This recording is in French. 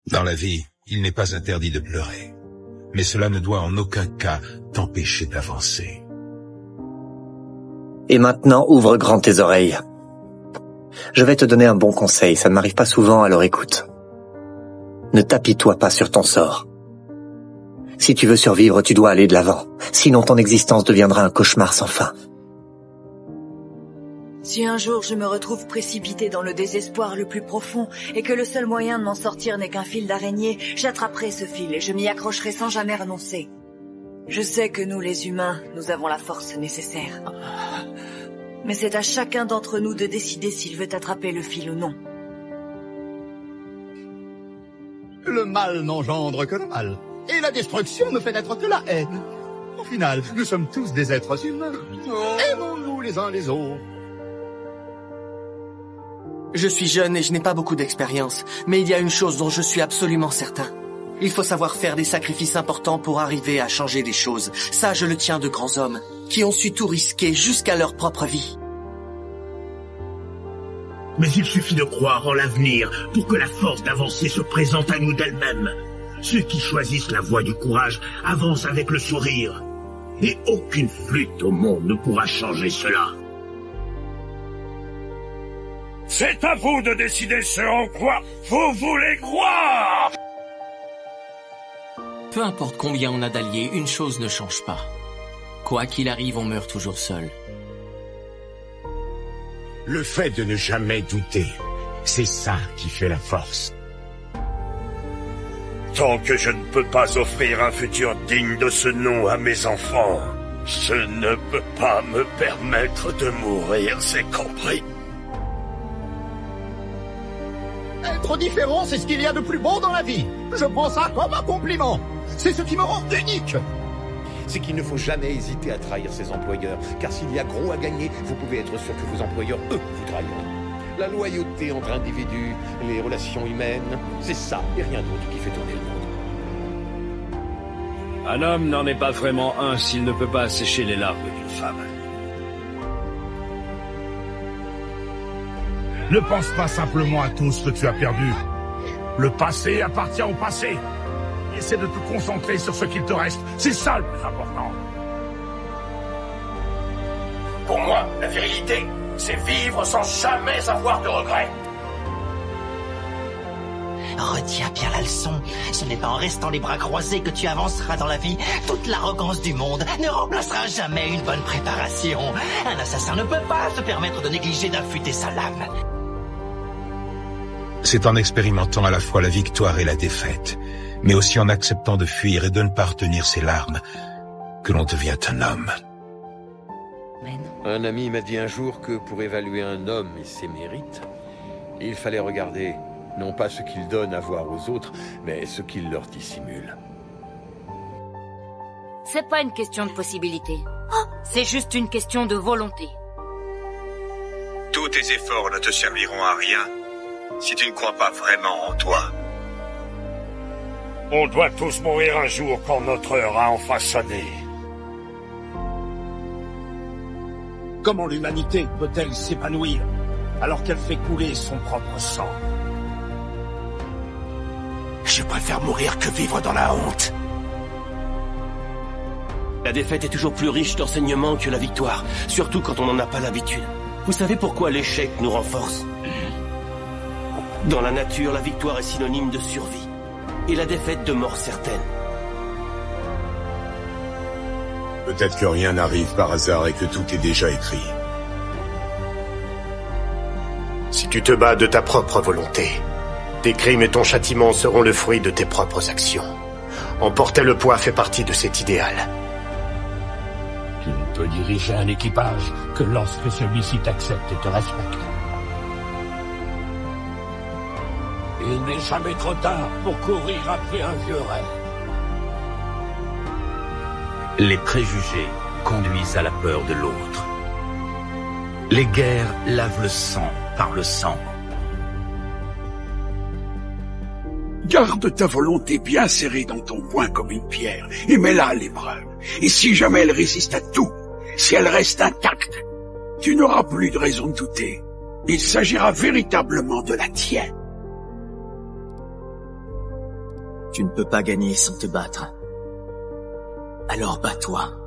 Dans la vie, il n'est pas interdit de pleurer, mais cela ne doit en aucun cas t'empêcher d'avancer. Et maintenant, ouvre grand tes oreilles. Je vais te donner un bon conseil, ça ne m'arrive pas souvent, alors écoute. Ne t'apitoie pas sur ton sort. Si tu veux survivre, tu dois aller de l'avant, sinon ton existence deviendra un cauchemar sans fin. Si un jour je me retrouve précipité dans le désespoir le plus profond et que le seul moyen de m'en sortir n'est qu'un fil d'araignée, j'attraperai ce fil et je m'y accrocherai sans jamais renoncer. Je sais que nous, les humains, nous avons la force nécessaire. Mais c'est à chacun d'entre nous de décider s'il veut attraper le fil ou non. Le mal n'engendre que le mal. Et la destruction ne fait naître que la haine. Au final, nous sommes tous des êtres humains. Aimons-nous les uns les autres. Je suis jeune et je n'ai pas beaucoup d'expérience, mais il y a une chose dont je suis absolument certain. Il faut savoir faire des sacrifices importants pour arriver à changer les choses. Ça, je le tiens de grands hommes, qui ont su tout risquer jusqu'à leur propre vie. Mais il suffit de croire en l'avenir pour que la force d'avancer se présente à nous d'elle-même. Ceux qui choisissent la voie du courage avancent avec le sourire. Et aucune flûte au monde ne pourra changer cela. C'est à vous de décider ce en quoi vous voulez croire! Peu importe combien on a d'alliés, une chose ne change pas. Quoi qu'il arrive, on meurt toujours seul. Le fait de ne jamais douter, c'est ça qui fait la force. Tant que je ne peux pas offrir un futur digne de ce nom à mes enfants, je ne peux pas me permettre de mourir, c'est compris. Être différent, c'est ce qu'il y a de plus beau dans la vie. Je prends ça comme un compliment. C'est ce qui me rend unique. C'est qu'il ne faut jamais hésiter à trahir ses employeurs, car s'il y a gros à gagner, vous pouvez être sûr que vos employeurs, eux, vous trahiront. La loyauté entre individus, les relations humaines, c'est ça et rien d'autre qui fait tourner le monde. Un homme n'en est pas vraiment un s'il ne peut pas sécher les larmes d'une femme. Ne pense pas simplement à tout ce que tu as perdu. Le passé appartient au passé. Essaie de te concentrer sur ce qu'il te reste. C'est ça le plus important. Pour moi, la virilité, c'est vivre sans jamais avoir de regrets. Retiens bien la leçon. Ce n'est pas en restant les bras croisés que tu avanceras dans la vie. Toute l'arrogance du monde ne remplacera jamais une bonne préparation. Un assassin ne peut pas se permettre de négliger d'affûter sa lame. C'est en expérimentant à la fois la victoire et la défaite, mais aussi en acceptant de fuir et de ne pas retenir ses larmes, que l'on devient un homme. Un ami m'a dit un jour que pour évaluer un homme et ses mérites, il fallait regarder non pas ce qu'il donne à voir aux autres, mais ce qu'il leur dissimule. C'est pas une question de possibilité. C'est juste une question de volonté. Tous tes efforts ne te serviront à rien si tu ne crois pas vraiment en toi. On doit tous mourir un jour quand notre heure a enfin sonné. Comment l'humanité peut-elle s'épanouir alors qu'elle fait couler son propre sang? Je préfère mourir que vivre dans la honte. La défaite est toujours plus riche d'enseignements que la victoire, surtout quand on n'en a pas l'habitude. Vous savez pourquoi l'échec nous renforce? Dans la nature, la victoire est synonyme de survie, et la défaite de mort certaine. Peut-être que rien n'arrive par hasard et que tout est déjà écrit. Si tu te bats de ta propre volonté, tes crimes et ton châtiment seront le fruit de tes propres actions. Emporter le poids fait partie de cet idéal. Tu ne peux diriger un équipage que lorsque celui-ci t'accepte et te respecte. Il n'est jamais trop tard pour courir après un vieux rêve. Les préjugés conduisent à la peur de l'autre. Les guerres lavent le sang par le sang. Garde ta volonté bien serrée dans ton poing comme une pierre et mets-la à l'épreuve. Et si jamais elle résiste à tout, si elle reste intacte, tu n'auras plus de raison de douter. Il s'agira véritablement de la tienne. Tu ne peux pas gagner sans te battre. Alors bats-toi.